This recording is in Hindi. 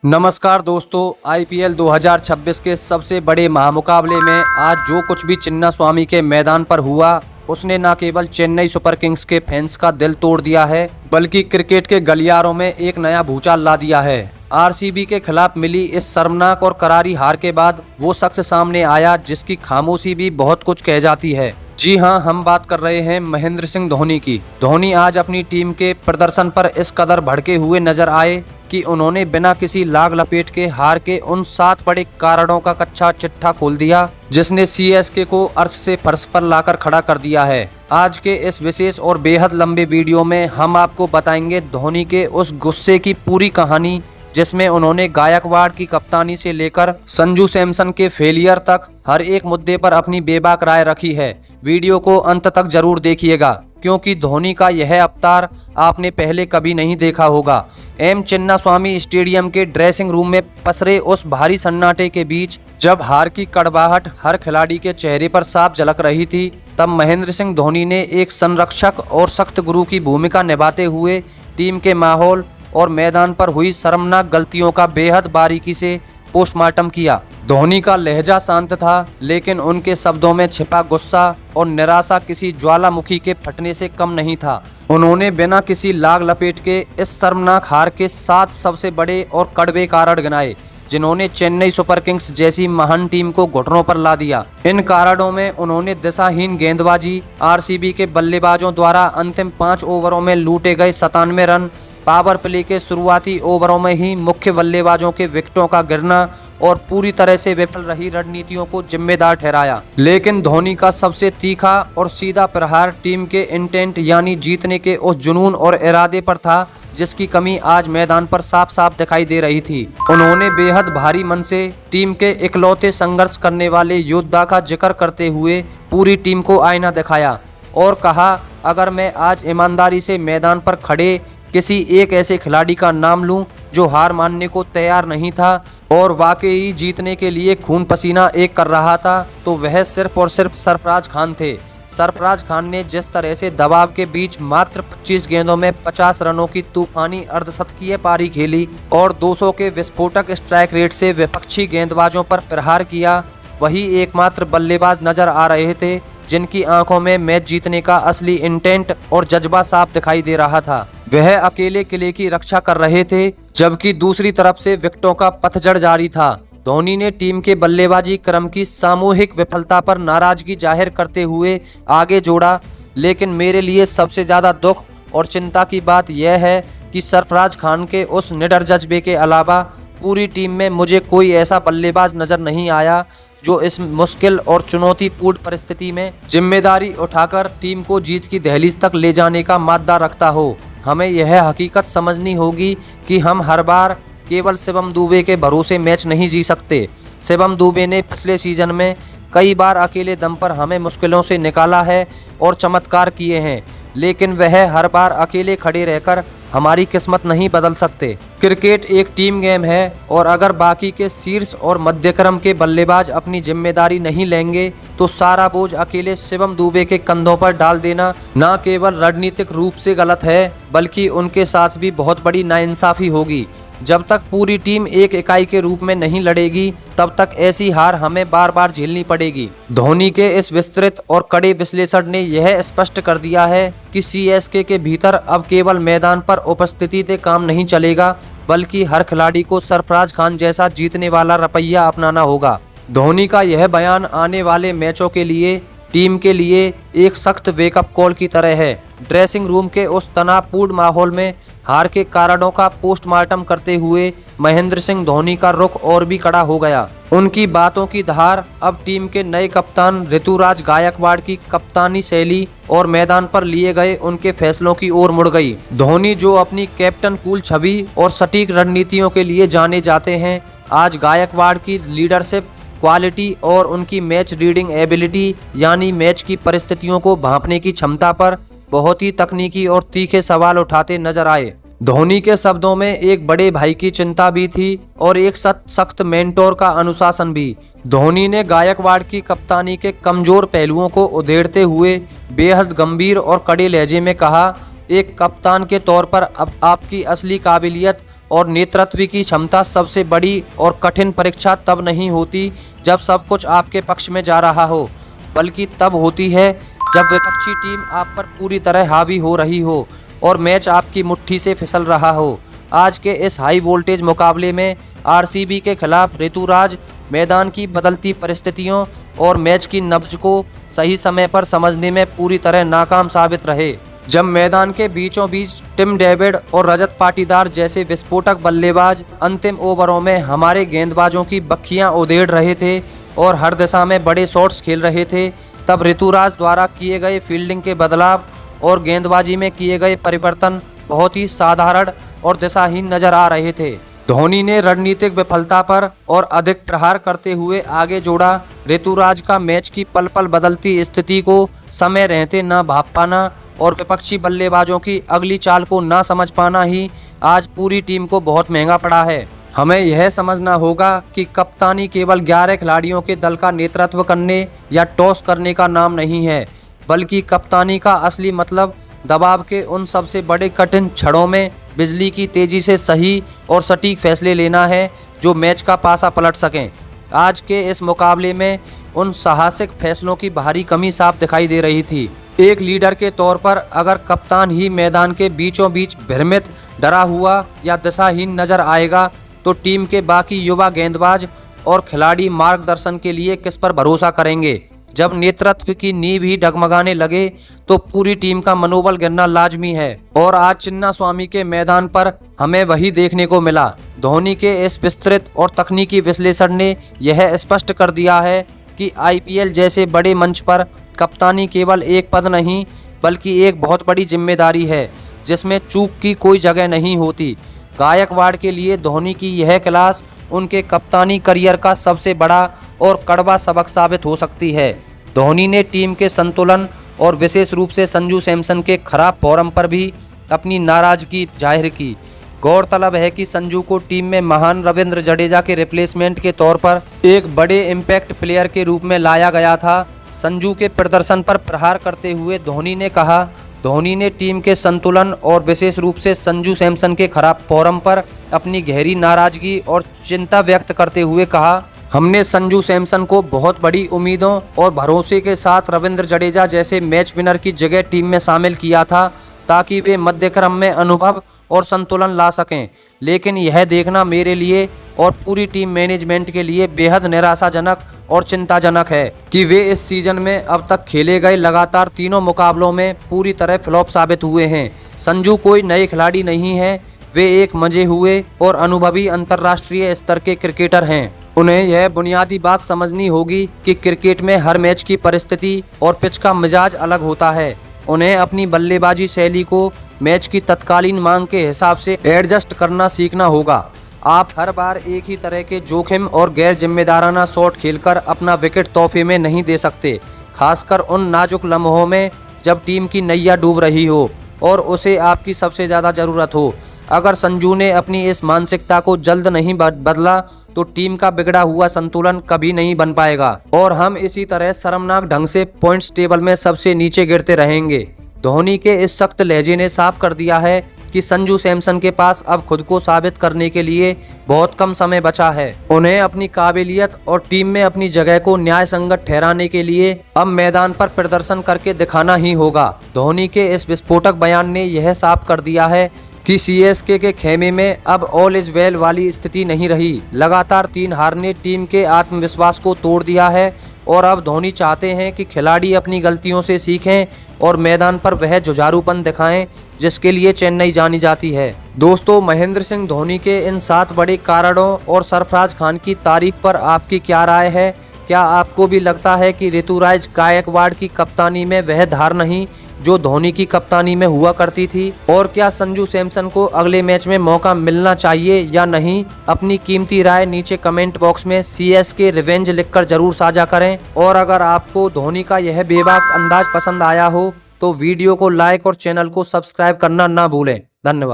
नमस्कार दोस्तों, आईपीएल 2026 के सबसे बड़े महामुकाबले में आज जो कुछ भी चिन्नास्वामी के मैदान पर हुआ उसने न केवल चेन्नई सुपर किंग्स के फैंस का दिल तोड़ दिया है बल्कि क्रिकेट के गलियारों में एक नया भूचाल ला दिया है। आरसीबी के खिलाफ मिली इस शर्मनाक और करारी हार के बाद वो शख्स सामने आया जिसकी खामोशी भी बहुत कुछ कह जाती है। जी हां, हम बात कर रहे हैं महेंद्र सिंह धोनी की। धोनी आज अपनी टीम के प्रदर्शन पर इस कदर भड़के हुए नजर आए कि उन्होंने बिना किसी लाग लपेट के हार के उन 7 बड़े कारणों का कच्चा चिट्ठा खोल दिया जिसने सीएसके को अर्श से फर्श पर लाकर खड़ा कर दिया है। आज के इस विशेष और बेहद लंबे वीडियो में हम आपको बताएंगे धोनी के उस गुस्से की पूरी कहानी जिसमें उन्होंने गायकवाड़ की कप्तानी से लेकर संजू सैमसन के फेलियर तक हर एक मुद्दे पर अपनी बेबाक राय रखी है। वीडियो को अंत तक जरूर देखिएगा क्योंकि धोनी का यह अवतार आपने पहले कभी नहीं देखा होगा। एम चिन्नास्वामी स्टेडियम के ड्रेसिंग रूम में पसरे उस भारी सन्नाटे के बीच जब हार की कड़वाहट हर खिलाड़ी के चेहरे पर साफ झलक रही थी, तब महेंद्र सिंह धोनी ने एक संरक्षक और सख्त गुरु की भूमिका निभाते हुए टीम के माहौल और मैदान पर हुई शर्मनाक गलतियों का बेहद बारीकी से पोस्टमार्टम किया। धोनी का लहजा शांत था लेकिन उनके शब्दों में छिपा गुस्सा और निराशा किसी ज्वालामुखी के फटने से कम नहीं था। उन्होंने बिना किसी लाग लपेट के इस शर्मनाक हार के 7 सबसे बड़े और कड़वे कारण गिनाए जिन्होंने चेन्नई सुपर किंग्स जैसी महान टीम को घुटनों पर ला दिया। इन कारणों में उन्होंने दिशाहीन गेंदबाजी, आरसीबी के बल्लेबाजों द्वारा अंतिम 5 ओवरों में लूटे गए 97 रन, पावर प्ले के शुरुआती ओवरों में ही मुख्य बल्लेबाजों के विकेटों का गिरना और पूरी तरह से विफल रही रणनीतियों को जिम्मेदार ठहराया। लेकिन धोनी का सबसे तीखा और सीधा प्रहार टीम के इंटेंट यानी जीतने के उस जुनून और इरादे पर था जिसकी कमी आज मैदान पर साफ साफ दिखाई दे रही थी। उन्होंने बेहद भारी मन से टीम के इकलौते संघर्ष करने वाले योद्धा का जिक्र करते हुए पूरी टीम को आईना दिखाया और कहा, अगर मैं आज ईमानदारी से मैदान पर खड़े किसी एक ऐसे खिलाड़ी का नाम लूं जो हार मानने को तैयार नहीं था और वाकई जीतने के लिए खून पसीना एक कर रहा था, तो वह सिर्फ और सिर्फ सरफराज खान थे। सरफराज खान ने जिस तरह से दबाव के बीच मात्र 25 गेंदों में 50 रनों की तूफानी अर्धशतकीय पारी खेली और 200 के विस्फोटक स्ट्राइक रेट से विपक्षी गेंदबाजों पर प्रहार किया, वही एकमात्र बल्लेबाज नजर आ रहे थे जिनकी आंखों में मैच जीतने का असली इंटेंट और जज्बा साफ दिखाई दे रहा था। वह अकेले किले की रक्षा कर रहे थे जबकि दूसरी तरफ से विकेटों का पतझड़ जारी था। धोनी ने टीम के बल्लेबाजी क्रम की सामूहिक विफलता पर नाराजगी जाहिर करते हुए आगे जोड़ा, लेकिन मेरे लिए सबसे ज्यादा दुख और चिंता की बात यह है कि सरफराज खान के उस निडर जज्बे के अलावा पूरी टीम में मुझे कोई ऐसा बल्लेबाज नजर नहीं आया जो इस मुश्किल और चुनौतीपूर्ण परिस्थिति में जिम्मेदारी उठाकर टीम को जीत की दहलीज तक ले जाने का माद्दा रखता हो। हमें यह हकीकत समझनी होगी कि हम हर बार केवल शिवम दुबे के भरोसे मैच नहीं जी सकते। शिवम दुबे ने पिछले सीजन में कई बार अकेले दम पर हमें मुश्किलों से निकाला है और चमत्कार किए हैं, लेकिन वह हर बार अकेले खड़े रहकर हमारी किस्मत नहीं बदल सकते। क्रिकेट एक टीम गेम है और अगर बाकी के शीर्ष और मध्यक्रम के बल्लेबाज अपनी जिम्मेदारी नहीं लेंगे तो सारा बोझ अकेले शिवम दुबे के कंधों पर डाल देना न केवल रणनीतिक रूप से गलत है बल्कि उनके साथ भी बहुत बड़ी नाइंसाफी होगी। जब तक पूरी टीम एक इकाई के रूप में नहीं लड़ेगी तब तक ऐसी हार हमें बार बार झेलनी पड़ेगी। धोनी के इस विस्तृत और कड़े विश्लेषण ने यह स्पष्ट कर दिया है कि सीएसके के भीतर अब केवल मैदान पर उपस्थिति से काम नहीं चलेगा बल्कि हर खिलाड़ी को सरफराज खान जैसा जीतने वाला रवैया अपनाना होगा। धोनी का यह बयान आने वाले मैचों के लिए टीम के लिए एक सख्त वेकअप कॉल की तरह है। ड्रेसिंग रूम के उस तनावपूर्ण माहौल में हार के कारणों का पोस्टमार्टम करते हुए महेंद्र सिंह धोनी का रुख और भी कड़ा हो गया। उनकी बातों की धार अब टीम के नए कप्तान ऋतुराज गायकवाड़ की कप्तानी शैली और मैदान पर लिए गए उनके फैसलों की ओर मुड़ गई। धोनी जो अपनी कैप्टन कूल छवि और सटीक रणनीतियों के लिए जाने जाते हैं, आज गायकवाड़ की लीडरशिप क्वालिटी और उनकी मैच रीडिंग एबिलिटी यानी मैच की परिस्थितियों को भांपने की क्षमता पर बहुत ही तकनीकी और तीखे सवाल उठाते नजर आए। धोनी के शब्दों में एक बड़े भाई की चिंता भी थी और एक सख्त मेंटोर का अनुशासन भी। धोनी ने गायकवाड़ की कप्तानी के कमजोर पहलुओं को उधेड़ते हुए बेहद गंभीर और कड़े लहजे में कहा, एक कप्तान के तौर पर अब आपकी असली काबिलियत और नेतृत्व की क्षमता सबसे बड़ी और कठिन परीक्षा तब नहीं होती जब सब कुछ आपके पक्ष में जा रहा हो, बल्कि तब होती है जब विपक्षी टीम आप पर पूरी तरह हावी हो रही हो और मैच आपकी मुट्ठी से फिसल रहा हो। आज के इस हाई वोल्टेज मुकाबले में आरसीबी के खिलाफ ऋतुराज मैदान की बदलती परिस्थितियों और मैच की नब्ज को सही समय पर समझने में पूरी तरह नाकाम साबित रहे। जब मैदान के बीचों बीच टिम डेविड और रजत पाटीदार जैसे विस्फोटक बल्लेबाज अंतिम ओवरों में हमारे गेंदबाजों की बखियां उधेड़ रहे थे और हर दिशा में बड़े शॉट्स खेल रहे थे, तब ऋतुराज द्वारा किए गए फील्डिंग के बदलाव और गेंदबाजी में किए गए परिवर्तन बहुत ही साधारण और दिशाहीन नजर आ रहे थे। धोनी ने रणनीतिक विफलता पर और अधिक प्रहार करते हुए आगे जोड़ा। ऋतुराज का मैच की पल पल बदलती स्थिति को समय रहते न भाप पाना और विपक्षी बल्लेबाजों की अगली चाल को ना समझ पाना ही आज पूरी टीम को बहुत महंगा पड़ा है। हमें यह समझना होगा कि कप्तानी केवल 11 खिलाड़ियों के दल का नेतृत्व करने या टॉस करने का नाम नहीं है, बल्कि कप्तानी का असली मतलब दबाव के उन सबसे बड़े कठिन क्षणों में बिजली की तेजी से सही और सटीक फैसले लेना है जो मैच का पासा पलट सकें। आज के इस मुकाबले में उन साहसिक फैसलों की भारी कमी साफ दिखाई दे रही थी। एक लीडर के तौर पर अगर कप्तान ही मैदान के बीचों बीच भ्रमित, डरा हुआ या दिशाहीन नजर आएगा तो टीम के बाकी युवा गेंदबाज और खिलाड़ी मार्गदर्शन के लिए किस पर भरोसा करेंगे। जब नेतृत्व की नींव ही डगमगाने लगे तो पूरी टीम का मनोबल गिरना लाजमी है और आज चिन्नास्वामी के मैदान पर हमें वही देखने को मिला। धोनी के इस विस्तृत और तकनीकी विश्लेषण ने यह स्पष्ट कर दिया है कि आईपीएल जैसे बड़े मंच पर कप्तानी केवल एक पद नहीं बल्कि एक बहुत बड़ी जिम्मेदारी है जिसमें चूक की कोई जगह नहीं होती। गायकवाड़ के लिए धोनी की यह क्लास उनके कप्तानी करियर का सबसे बड़ा और कड़वा सबक साबित हो सकती है। धोनी ने टीम के संतुलन और विशेष रूप से संजू सैमसन के खराब फॉर्म पर भी अपनी नाराजगी जाहिर की। गौरतलब है कि संजू को टीम में महान रविंद्र जडेजा के रिप्लेसमेंट के तौर पर एक बड़े इम्पैक्ट प्लेयर के रूप में लाया गया था। संजू के प्रदर्शन पर प्रहार करते हुए धोनी ने कहा, धोनी ने टीम के संतुलन और विशेष रूप से संजू सैमसन के खराब फॉर्म पर अपनी गहरी नाराजगी और चिंता व्यक्त करते हुए कहा, हमने संजू सैमसन को बहुत बड़ी उम्मीदों और भरोसे के साथ रविंद्र जडेजा जैसे मैच विनर की जगह टीम में शामिल किया था ताकि वे मध्यक्रम में अनुभव और संतुलन ला सकें। लेकिन यह देखना मेरे लिए और पूरी टीम मैनेजमेंट के लिए बेहद निराशाजनक और चिंताजनक है कि वे इस सीजन में अब तक खेले गए लगातार तीनों मुकाबलों में पूरी तरह फ्लॉप साबित हुए हैं। संजू कोई नए खिलाड़ी नहीं है, वे एक मजे हुए और अनुभवी अंतर्राष्ट्रीय स्तर के क्रिकेटर हैं। उन्हें यह बुनियादी बात समझनी होगी कि क्रिकेट में हर मैच की परिस्थिति और पिच का मिजाज अलग होता है। उन्हें अपनी बल्लेबाजी शैली को मैच की तत्कालीन मांग के हिसाब से एडजस्ट करना सीखना होगा। आप हर बार एक ही तरह के जोखिम और गैर जिम्मेदाराना शॉट खेलकर अपना विकेट तोहफे में नहीं दे सकते, खासकर उन नाजुक लम्हों में जब टीम की नैया डूब रही हो और उसे आपकी सबसे ज़्यादा ज़रूरत हो। अगर संजू ने अपनी इस मानसिकता को जल्द नहीं बदला तो टीम का बिगड़ा हुआ संतुलन कभी नहीं बन पाएगा और हम इसी तरह शर्मनाक ढंग से पॉइंट्स टेबल में सबसे नीचे गिरते रहेंगे। धोनी के इस सख्त लहजे ने साफ कर दिया है कि संजू सैमसन के पास अब खुद को साबित करने के लिए बहुत कम समय बचा है। उन्हें अपनी काबिलियत और टीम में अपनी जगह को न्याय संगत ठहराने के लिए अब मैदान पर प्रदर्शन करके दिखाना ही होगा। धोनी के इस विस्फोटक बयान ने यह साफ कर दिया है कि सीएसके के खेमे में अब ऑल इज वेल वाली स्थिति नहीं रही। लगातार 3 हार ने टीम के आत्मविश्वास को तोड़ दिया है और अब धोनी चाहते हैं कि खिलाड़ी अपनी गलतियों से सीखें और मैदान पर वह जुझारूपन दिखाएं जिसके लिए चेन्नई जानी जाती है। दोस्तों, महेंद्र सिंह धोनी के इन 7 बड़े कारणों और सरफराज खान की तारीफ पर आपकी क्या राय है? क्या आपको भी लगता है कि ऋतुराज गायकवाड़ की कप्तानी में वह धार नहीं जो धोनी की कप्तानी में हुआ करती थी? और क्या संजू सैमसन को अगले मैच में मौका मिलना चाहिए या नहीं? अपनी कीमती राय नीचे कमेंट बॉक्स में सीएसके रिवेंज लिखकर जरूर साझा करें। और अगर आपको धोनी का यह बेबाक अंदाज पसंद आया हो तो वीडियो को लाइक और चैनल को सब्सक्राइब करना ना भूलें। धन्यवाद।